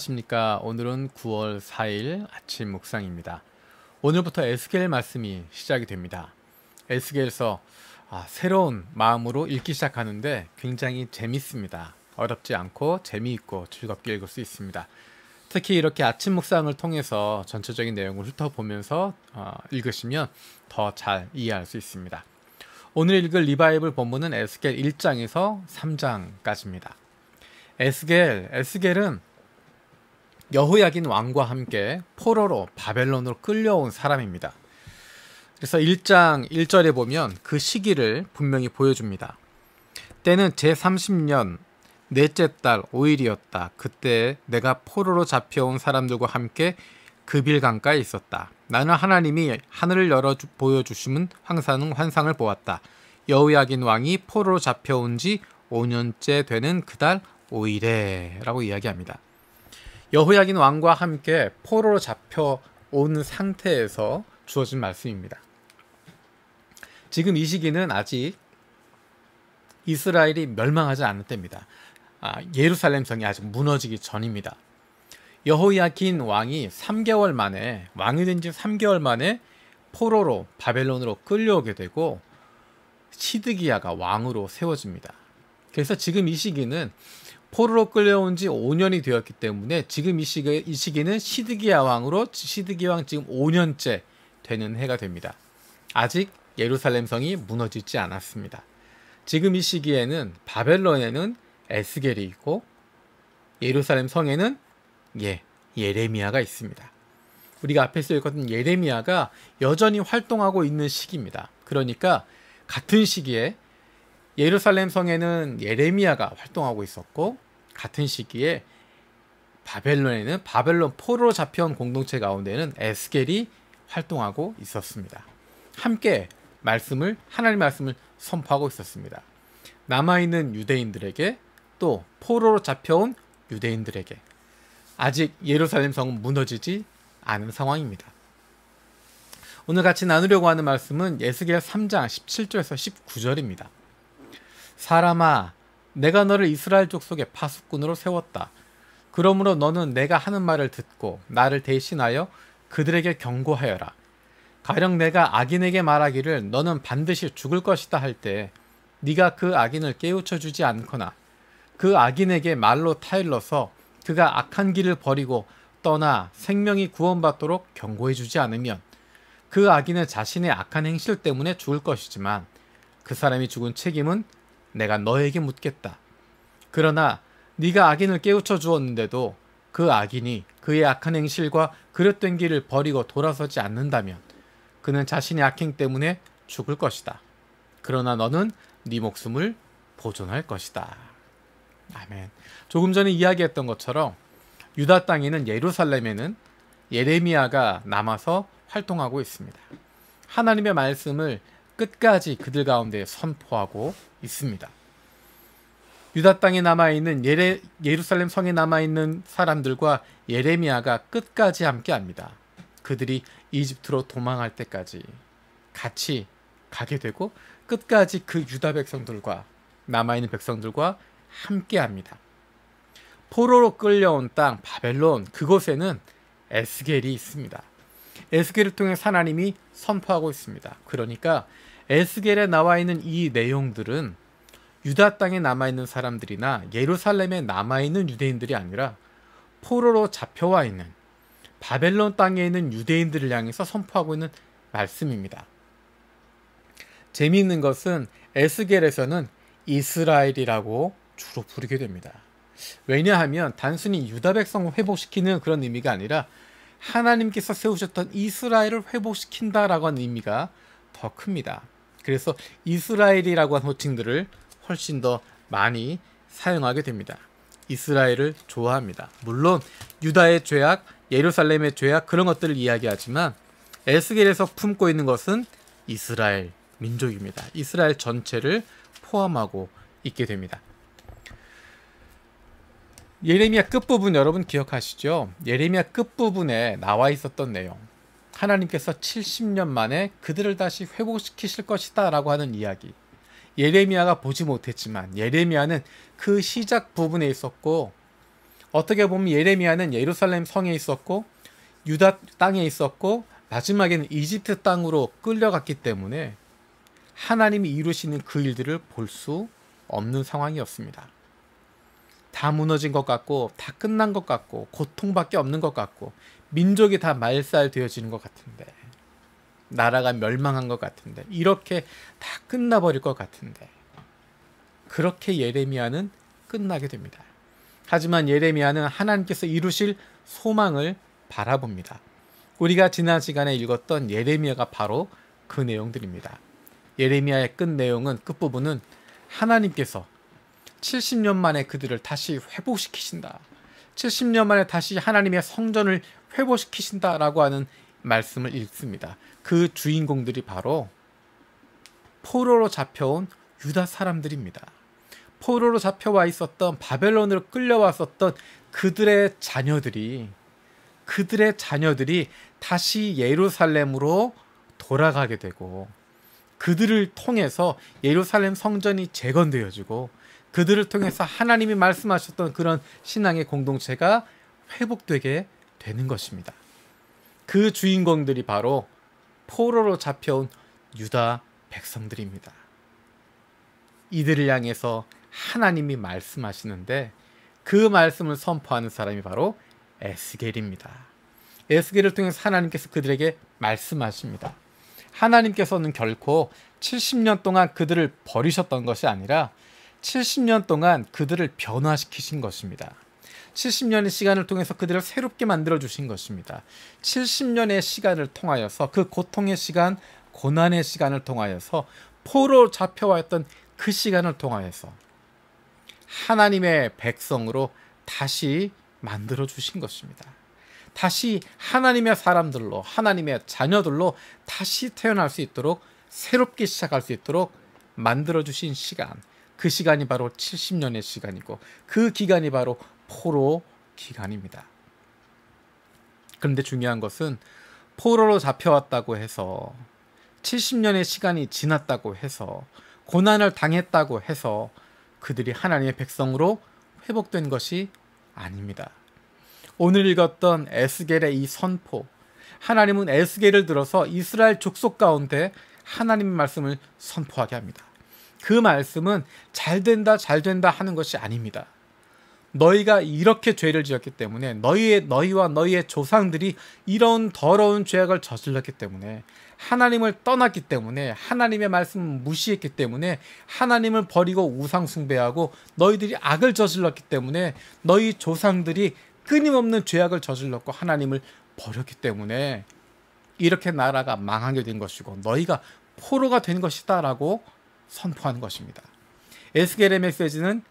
안녕하십니까. 오늘은 9월 4일 아침 묵상입니다. 오늘부터 에스겔 말씀이 시작이 됩니다. 에스겔서 새로운 마음으로 읽기 시작하는데 굉장히 재밌습니다. 어렵지 않고 재미있고 즐겁게 읽을 수 있습니다. 특히 이렇게 아침 묵상을 통해서 전체적인 내용을 훑어보면서 읽으시면 더 잘 이해할 수 있습니다. 오늘 읽을 리바이블 본문은 에스겔 1장에서 3장까지입니다. 에스겔은 여호야긴 왕과 함께 포로로 바벨론으로 끌려온 사람입니다. 그래서 1장 1절에 보면 그 시기를 분명히 보여줍니다. 때는 제30년 넷째 달 5일이었다. 그때 내가 포로로 잡혀온 사람들과 함께 그빌강가에 있었다. 나는 하나님이 하늘을 열어 보여주시는 환상을 보았다. 여호야긴 왕이 포로로 잡혀온 지 5년째 되는 그달 5일에 라고 이야기합니다. 여호야긴 왕과 함께 포로로 잡혀온 상태에서 주어진 말씀입니다. 지금 이 시기는 아직 이스라엘이 멸망하지 않을 때입니다. 예루살렘 성이 아직 무너지기 전입니다. 여호야긴 왕이 3개월 만에 왕이 된 지 3개월 만에 포로로 바벨론으로 끌려오게 되고 시드기야가 왕으로 세워집니다. 그래서 지금 이 시기는 포로로 끌려온 지 5년이 되었기 때문에 지금 이 시기는 시드기야 왕으로 시드기야 왕 지금 5년째 되는 해가 됩니다. 아직 예루살렘 성이 무너지지 않았습니다. 지금 이 시기에는 바벨론에는 에스겔이 있고 예루살렘 성에는 예레미야가 있습니다. 우리가 앞에서 읽었던 예레미야가 여전히 활동하고 있는 시기입니다. 그러니까 같은 시기에 예루살렘 성에는 예레미야가 활동하고 있었고 같은 시기에 바벨론에는 바벨론 포로로 잡혀온 공동체 가운데는 에스겔이 활동하고 있었습니다. 함께 하나님의 말씀을 선포하고 있었습니다. 남아있는 유대인들에게 또 포로로 잡혀온 유대인들에게 아직 예루살렘 성은 무너지지 않은 상황입니다. 오늘 같이 나누려고 하는 말씀은 에스겔 3장 17절에서 19절입니다. 사람아, 내가 너를 이스라엘 족속의 파수꾼으로 세웠다. 그러므로 너는 내가 하는 말을 듣고 나를 대신하여 그들에게 경고하여라. 가령 내가 악인에게 말하기를 너는 반드시 죽을 것이다 할 때 네가 그 악인을 깨우쳐 주지 않거나 그 악인에게 말로 타일러서 그가 악한 길을 버리고 떠나 생명이 구원받도록 경고해 주지 않으면 그 악인은 자신의 악한 행실 때문에 죽을 것이지만 그 사람이 죽은 책임은 내가 너에게 묻겠다. 그러나 네가 악인을 깨우쳐 주었는데도 그 악인이 그의 악한 행실과 그릇된 길을 버리고 돌아서지 않는다면 그는 자신의 악행 때문에 죽을 것이다. 그러나 너는 네 목숨을 보존할 것이다. 아멘. 조금 전에 이야기했던 것처럼 유다 땅에는 예루살렘에는 예레미야가 남아서 활동하고 있습니다. 하나님의 말씀을 끝까지 그들 가운데 선포하고 있습니다. 유다 땅에 남아있는 예루살렘 성에 남아있는 사람들과 예레미야가 끝까지 함께합니다. 그들이 이집트로 도망할 때까지 같이 가게 되고 끝까지 그 유다 백성들과 남아있는 백성들과 함께합니다. 포로로 끌려온 땅 바벨론 그곳에는 에스겔이 있습니다. 에스겔을 통해 하나님이 선포하고 있습니다. 그러니까 에스겔에 나와 있는 이 내용들은 유다 땅에 남아있는 사람들이나 예루살렘에 남아있는 유대인들이 아니라 포로로 잡혀와 있는 바벨론 땅에 있는 유대인들을 향해서 선포하고 있는 말씀입니다. 재미있는 것은 에스겔에서는 이스라엘이라고 주로 부르게 됩니다. 왜냐하면 단순히 유다 백성을 회복시키는 그런 의미가 아니라 하나님께서 세우셨던 이스라엘을 회복시킨다라고 하는 의미가 더 큽니다. 그래서 이스라엘이라고 하는 호칭들을 훨씬 더 많이 사용하게 됩니다. 이스라엘을 좋아합니다. 물론 유다의 죄악, 예루살렘의 죄악 그런 것들을 이야기하지만 에스겔에서 품고 있는 것은 이스라엘 민족입니다. 이스라엘 전체를 포함하고 있게 됩니다. 예레미야 끝부분 여러분 기억하시죠? 예레미야 끝부분에 나와 있었던 내용, 하나님께서 70년 만에 그들을 다시 회복시키실 것이다 라고 하는 이야기, 예레미야가 보지 못했지만 예레미야는 그 시작 부분에 있었고 어떻게 보면 예레미야는 예루살렘 성에 있었고 유다 땅에 있었고 마지막에는 이집트 땅으로 끌려갔기 때문에 하나님이 이루시는 그 일들을 볼 수 없는 상황이었습니다. 다 무너진 것 같고 다 끝난 것 같고 고통밖에 없는 것 같고 민족이 다 말살되어지는 것 같은데, 나라가 멸망한 것 같은데, 이렇게 다 끝나버릴 것 같은데, 그렇게 예레미야는 끝나게 됩니다. 하지만 예레미야는 하나님께서 이루실 소망을 바라봅니다. 우리가 지난 시간에 읽었던 예레미야가 바로 그 내용들입니다. 예레미야의 끝 내용은, 끝부분은 하나님께서 70년 만에 그들을 다시 회복시키신다, 70년 만에 다시 하나님의 성전을 회복시키신다라고 하는 말씀을 읽습니다. 그 주인공들이 바로 포로로 잡혀온 유다 사람들입니다. 포로로 잡혀와 있었던, 바벨론으로 끌려왔었던 그들의 자녀들이 다시 예루살렘으로 돌아가게 되고, 그들을 통해서 예루살렘 성전이 재건되어지고, 그들을 통해서 하나님이 말씀하셨던 그런 신앙의 공동체가 회복되게 되는 것입니다. 그 주인공들이 바로 포로로 잡혀온 유다 백성들입니다. 이들을 향해서 하나님이 말씀하시는데, 그 말씀을 선포하는 사람이 바로 에스겔입니다. 에스겔을 통해서 하나님께서 그들에게 말씀하십니다. 하나님께서는 결코 70년 동안 그들을 버리셨던 것이 아니라 70년 동안 그들을 변화시키신 것입니다. 70년의 시간을 통해서 그들을 새롭게 만들어 주신 것입니다. 70년의 시간을 통하여서, 그 고통의 시간, 고난의 시간을 통하여서, 포로 잡혀와 있던 그 시간을 통하여서 하나님의 백성으로 다시 만들어 주신 것입니다. 다시 하나님의 사람들로, 하나님의 자녀들로 다시 태어날 수 있도록, 새롭게 시작할 수 있도록 만들어 주신 시간, 그 시간이 바로 70년의 시간이고, 그 기간이 바로 포로 기간입니다. 그런데 중요한 것은, 포로로 잡혀왔다고 해서, 70년의 시간이 지났다고 해서, 고난을 당했다고 해서 그들이 하나님의 백성으로 회복된 것이 아닙니다. 오늘 읽었던 에스겔의 이 선포, 하나님은 에스겔을 들어서 이스라엘 족속 가운데 하나님의 말씀을 선포하게 합니다. 그 말씀은 잘 된다 하는 것이 아닙니다. 너희가 이렇게 죄를 지었기 때문에, 너희와 너희의 조상들이 이런 더러운 죄악을 저질렀기 때문에, 하나님을 떠났기 때문에, 하나님의 말씀을 무시했기 때문에, 하나님을 버리고 우상 숭배하고 너희들이 악을 저질렀기 때문에, 너희 조상들이 끊임없는 죄악을 저질렀고 하나님을 버렸기 때문에 이렇게 나라가 망하게 된 것이고 너희가 포로가 된 것이다 라고 선포하는 것입니다. 에스겔의 메시지는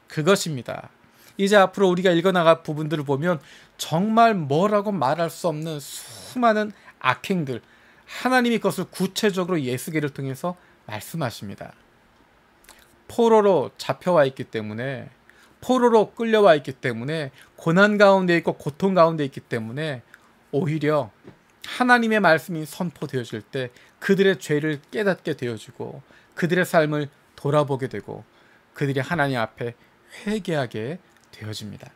그것입니다. 이제 앞으로 우리가 읽어나갈 부분들을 보면 정말 뭐라고 말할 수 없는 수많은 악행들, 하나님이 그것을 구체적으로 에스겔을 통해서 말씀하십니다. 포로로 잡혀와 있기 때문에, 포로로 끌려와 있기 때문에, 고난 가운데 있고 고통 가운데 있기 때문에 오히려 하나님의 말씀이 선포되어질 때 그들의 죄를 깨닫게 되어지고, 그들의 삶을 돌아보게 되고, 그들이 하나님 앞에 회개하게 되어집니다.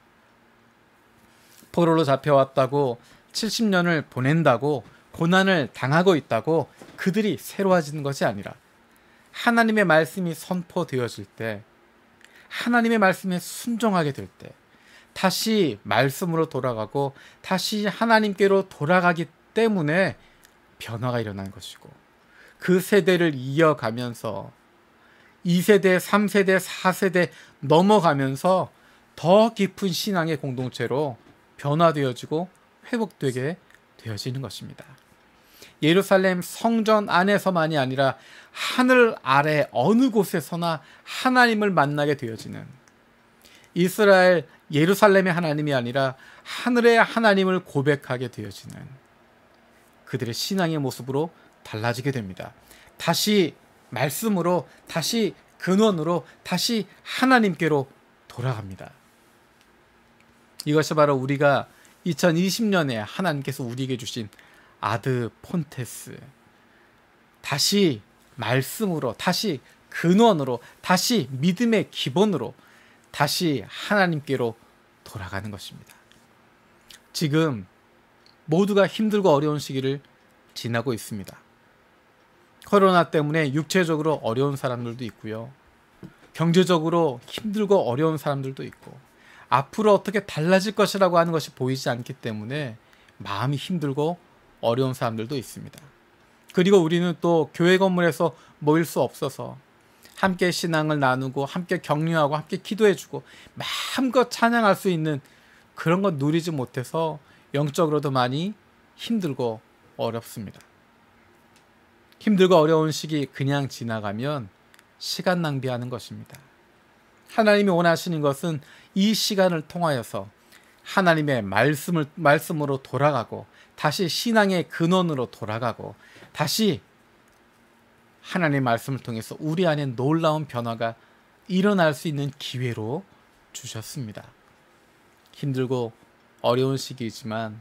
포로로 잡혀왔다고, 70년을 보낸다고, 고난을 당하고 있다고 그들이 새로워지는 것이 아니라, 하나님의 말씀이 선포되어질 때, 하나님의 말씀에 순종하게 될 때 다시 말씀으로 돌아가고 다시 하나님께로 돌아가기 때문에 변화가 일어난 것이고, 그 세대를 이어가면서 2세대, 3세대, 4세대 넘어가면서 더 깊은 신앙의 공동체로 변화되어지고 회복되게 되어지는 것입니다. 예루살렘 성전 안에서만이 아니라 하늘 아래 어느 곳에서나 하나님을 만나게 되어지는, 이스라엘 예루살렘의 하나님이 아니라 하늘의 하나님을 고백하게 되어지는 그들의 신앙의 모습으로 달라지게 됩니다. 다시 말씀으로, 다시 근원으로, 다시 하나님께로 돌아갑니다. 이것이 바로 우리가 2020년에 하나님께서 우리에게 주신 아드 폰테스, 다시 말씀으로, 다시 근원으로, 다시 믿음의 기본으로, 다시 하나님께로 돌아가는 것입니다. 지금 모두가 힘들고 어려운 시기를 지나고 있습니다. 코로나 때문에 육체적으로 어려운 사람들도 있고요. 경제적으로 힘들고 어려운 사람들도 있고, 앞으로 어떻게 달라질 것이라고 하는 것이 보이지 않기 때문에 마음이 힘들고 어려운 사람들도 있습니다. 그리고 우리는 또 교회 건물에서 모일 수 없어서 함께 신앙을 나누고 함께 격려하고 함께 기도해주고 마음껏 찬양할 수 있는 그런 것 누리지 못해서 영적으로도 많이 힘들고 어렵습니다. 힘들고 어려운 시기 그냥 지나가면 시간 낭비하는 것입니다. 하나님이 원하시는 것은 이 시간을 통하여서 하나님의 말씀으로 돌아가고, 다시 신앙의 근원으로 돌아가고, 다시 하나님의 말씀을 통해서 우리 안에 놀라운 변화가 일어날 수 있는 기회로 주셨습니다. 힘들고 어려운 시기이지만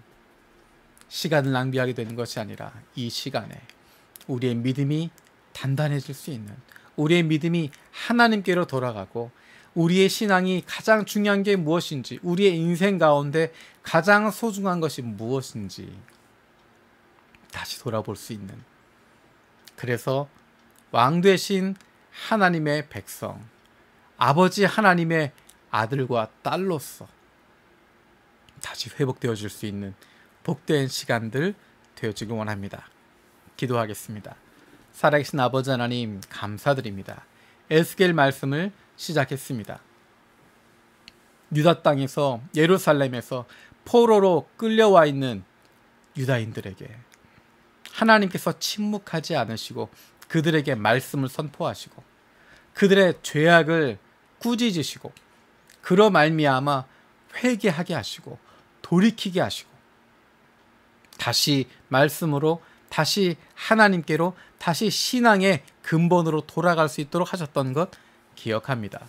시간을 낭비하게 되는 것이 아니라 이 시간에 우리의 믿음이 단단해질 수 있는, 우리의 믿음이 하나님께로 돌아가고, 우리의 신앙이 가장 중요한 게 무엇인지, 우리의 인생 가운데 가장 소중한 것이 무엇인지 다시 돌아볼 수 있는, 그래서 왕 되신 하나님의 백성, 아버지 하나님의 아들과 딸로서 다시 회복되어질 수 있는 복된 시간들 되어지길 원합니다. 기도하겠습니다. 살아계신 아버지 하나님, 감사드립니다. 에스겔 말씀을 시작했습니다. 유다 땅에서, 예루살렘에서 포로로 끌려와 있는 유다인들에게 하나님께서 침묵하지 않으시고 그들에게 말씀을 선포하시고 그들의 죄악을 꾸짖으시고 그로 말미암아 회개하게 하시고 돌이키게 하시고 다시 말씀으로, 다시 하나님께로, 다시 신앙의 근본으로 돌아갈 수 있도록 하셨던 것 기억합니다.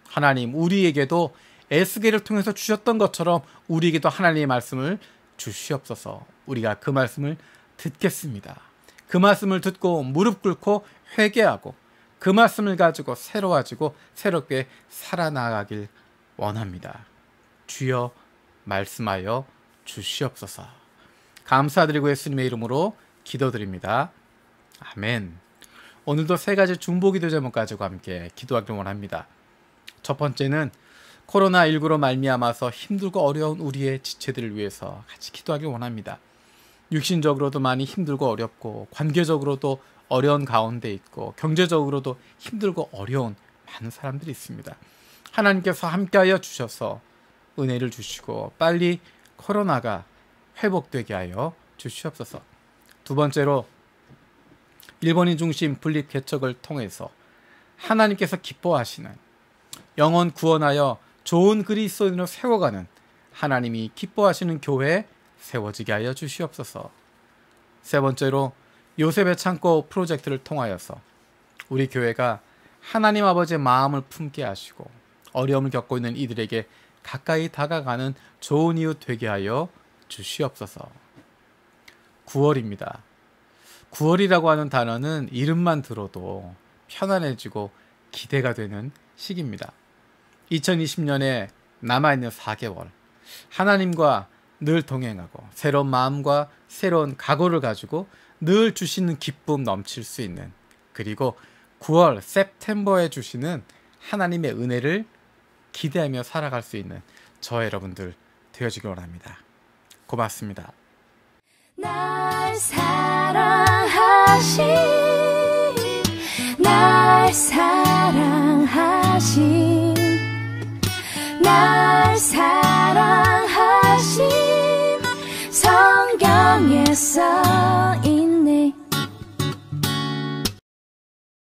하나님, 우리에게도 에스겔을 통해서 주셨던 것처럼 우리에게도 하나님의 말씀을 주시옵소서. 우리가 그 말씀을 듣겠습니다. 그 말씀을 듣고 무릎 꿇고 회개하고 그 말씀을 가지고 새로워지고 새롭게 살아나가길 원합니다. 주여 말씀하여 주시옵소서. 감사드리고 예수님의 이름으로 기도드립니다. 아멘. 오늘도 세 가지 중보기도 제목 가지고 함께 기도하길 원합니다. 첫 번째는 코로나19로 말미암아서 힘들고 어려운 우리의 지체들을 위해서 같이 기도하길 원합니다. 육신적으로도 많이 힘들고 어렵고, 관계적으로도 어려운 가운데 있고, 경제적으로도 힘들고 어려운 많은 사람들이 있습니다. 하나님께서 함께하여 주셔서 은혜를 주시고 빨리 코로나가 회복되게 하여 주시옵소서. 두 번째로 일본인 중심 분립 개척을 통해서 하나님께서 기뻐하시는, 영혼 구원하여 좋은 그리스도인으로 세워가는, 하나님이 기뻐하시는 교회 세워지게 하여 주시옵소서. 세 번째로 요셉의 창고 프로젝트를 통하여서 우리 교회가 하나님 아버지의 마음을 품게 하시고 어려움을 겪고 있는 이들에게 가까이 다가가는 좋은 이웃 되게 하여 주시옵소서. 9월입니다. 9월이라고 하는 단어는 이름만 들어도 편안해지고 기대가 되는 시기입니다. 2020년에 남아있는 4개월, 하나님과 늘 동행하고 새로운 마음과 새로운 각오를 가지고 늘 주시는 기쁨 넘칠 수 있는, 그리고 9월 셉템버에 주시는 하나님의 은혜를 기대하며 살아갈 수 있는 저 여러분들 되어지길 원합니다. 고맙습니다. 날 사랑하신, 날 사랑하신, 날 사랑하신 성경에서